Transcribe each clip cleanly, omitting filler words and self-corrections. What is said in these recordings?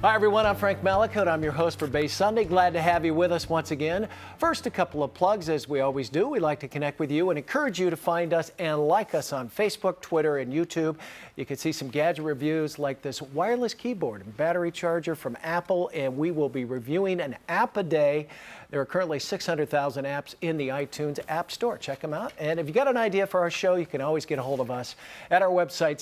Hi everyone, I'm Frank Malicote. I'm your host for Bay Sunday. Glad to have you with us once again. First, a couple of plugs as we always do. We'd like to connect with you and encourage you to find us and like us on Facebook, Twitter, and YouTube. You can see some gadget reviews like this wireless keyboard and battery charger from Apple, and we will be reviewing an app a day. There are currently 600,000 apps in the iTunes App Store. Check them out. And if you got an idea for our show, you can always get a hold of us at our website,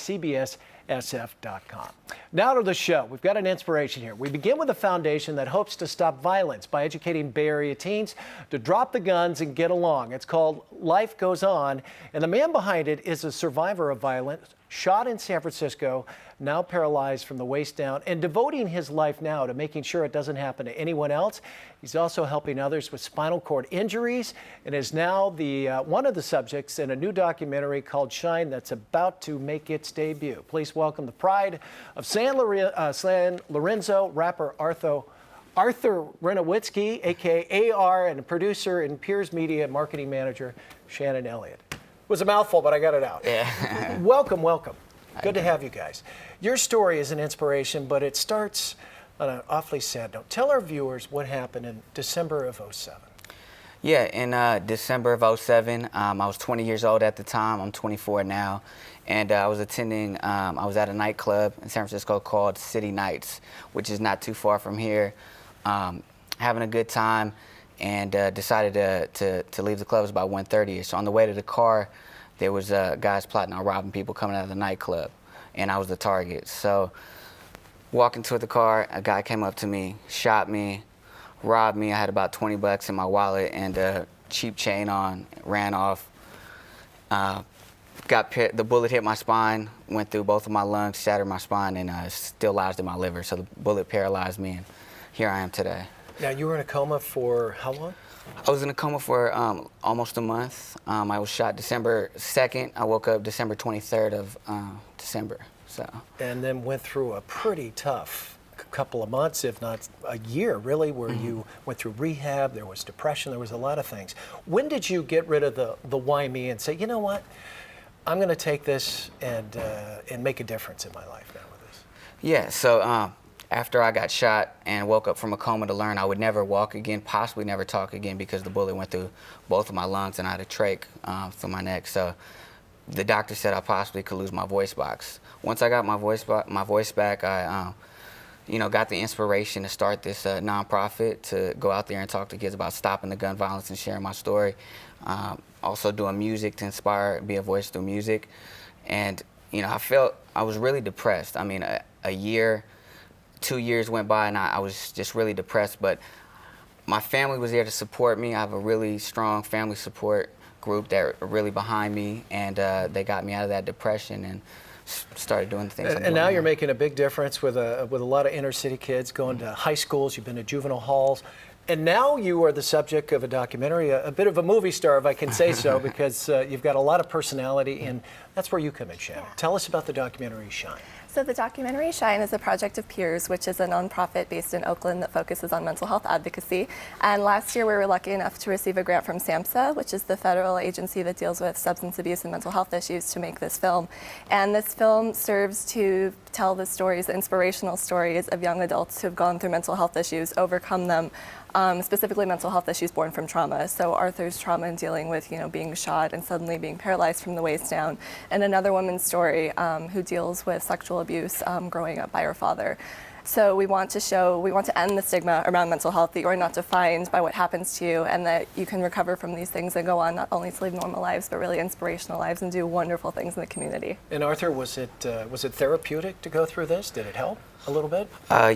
cbssf.com. Now to the show. We've got an inspiration here. We begin with a foundation that hopes to stop violence by educating Bay Area teens to drop the guns and get along. It's called Life Goes On, and the man behind it is a survivor of violence, shot in San Francisco, now paralyzed from the waist down, and devoting his life now to making sure it doesn't happen to anyone else. He's also helping others with spinal cord injuries and is now one of the subjects in a new documentary called Shine that's about to make its debut. Please welcome the pride of San Lorenzo, rapper Arthur Renowitsky, aka AR, and producer and Piers Media marketing manager Shannon Elliott. It was a mouthful, but I got it out. Yeah. Welcome. Good to have you guys. Your story is an inspiration, but it starts on an awfully sad note. Tell our viewers what happened in December of '07. Yeah, in December of '07, I was 20 years old at the time. I'm 24 now. And I was at a nightclub in San Francisco called City Nights, which is not too far from here, having a good time, and decided to leave the club. It was about 1:30. So on the way to the car, there was guys plotting on robbing people coming out of the nightclub, and I was the target. So walking toward the car, a guy came up to me, shot me, robbed me. I had about 20 bucks in my wallet and a cheap chain on, ran off. The bullet hit my spine, went through both of my lungs, shattered my spine, and still lodged in my liver. So the bullet paralyzed me, and here I am today. Now, you were in a coma for how long? I was in a coma for almost a month. I was shot December 2nd. I woke up December 23rd of December. So. And then went through a pretty tough couple of months, if not a year, really, where you went through rehab. There was depression. There was a lot of things. When did you get rid of the why me and say, you know what, I'm going to take this and make a difference in my life now with this? Yeah. So. After I got shot and woke up from a coma to learn I would never walk again, possibly never talk again, because the bullet went through both of my lungs and I had a trach through my neck. So the doctor said I possibly could lose my voice box. Once I got my voice back, I got the inspiration to start this nonprofit to go out there and talk to kids about stopping the gun violence and sharing my story. Also doing music to inspire, be a voice through music. And I felt I was really depressed. I mean, a year, 2 years went by and I was just really depressed, but my family was there to support me. I have a really strong family support group that are really behind me, and they got me out of that depression and started doing the things I'm doing. And now you're making a big difference with a lot of inner city kids going to high schools. You've been to juvenile halls, and now you are the subject of a documentary, a bit of a movie star, if I can say so, because you've got a lot of personality, and that's where you come in, Shannon. Tell us about the documentary Shine. So the documentary Shine is a project of Piers, which is a nonprofit based in Oakland that focuses on mental health advocacy. And last year we were lucky enough to receive a grant from SAMHSA, which is the federal agency that deals with substance abuse and mental health issues, to make this film. And this film serves to tell the stories, the inspirational stories of young adults who have gone through mental health issues, overcome them, specifically mental health issues born from trauma. So Arthur's trauma in dealing with, being shot and suddenly being paralyzed from the waist down, and another woman's story who deals with sexual abuse growing up by her father. So we want to end the stigma around mental health, that you are not defined by what happens to you, and that you can recover from these things and go on not only to live normal lives, but really inspirational lives and do wonderful things in the community. And Arthur, was it therapeutic to go through this? Did it help a little bit?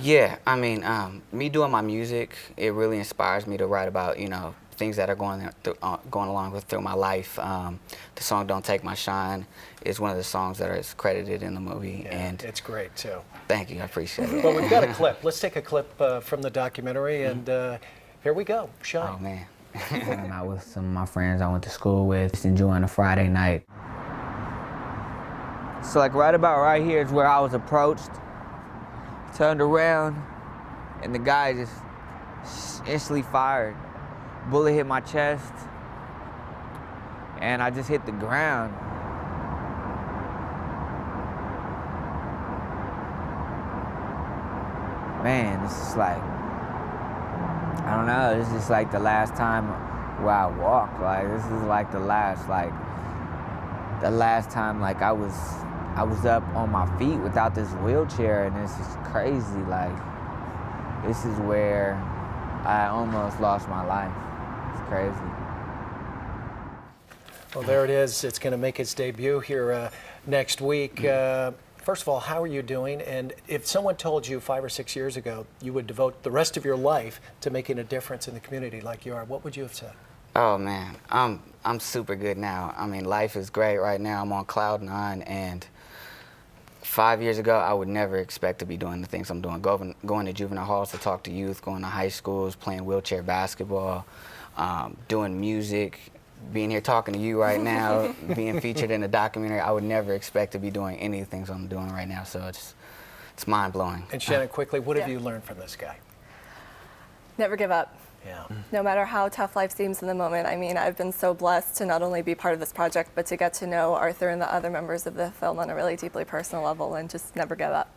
Yeah, I mean, me doing my music, it really inspires me to write about, things that are going along through my life. The song "Don't Take My Shine" is one of the songs that is credited in the movie, and it's great too. Thank you, I appreciate it. Well, we've got a clip. Let's take a clip from the documentary, and here we go. Shine. Oh man. I'm out with some of my friends I went to school with, just enjoying a Friday night. So right about right here is where I was approached. Turned around, and the guy just instantly fired. Bullet hit my chest, and I just hit the ground. man, it's just like, I don't know, this is like the last time where I walked. Like, this is like the last time like I was up on my feet without this wheelchair, and this is crazy. Like, this is where I almost lost my life. It's crazy. Well, there it is. It's going to make its debut here next week. First of all, how are you doing? And if someone told you 5 or 6 years ago you would devote the rest of your life to making a difference in the community like you are, what would you have said? Oh man, I'm super good now. I mean, life is great right now. I'm on cloud 9, and 5 years ago, I would never expect to be doing the things I'm doing. Going to juvenile halls to talk to youth, going to high schools, playing wheelchair basketball, doing music, being here talking to you right now, being featured in a documentary. I would never expect to be doing any of the things I'm doing right now. So it's mind-blowing. And Shannon, quickly, what have you learned from this guy? Never give up. Yeah. No matter how tough life seems in the moment. I mean, I've been so blessed to not only be part of this project, but to get to know Arthur and the other members of the film on a really deeply personal level, and just never give up.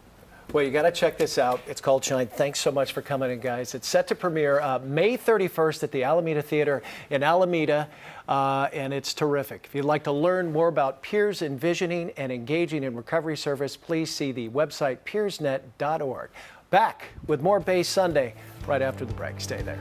Well, you got to check this out. It's called Shine. Thanks so much for coming in, guys. It's set to premiere May 31st at the Alameda Theater in Alameda, and it's terrific. If you'd like to learn more about peers envisioning and engaging in recovery service, please see the website peersnet.org. Back with more Bay Sunday right after the break. Stay there.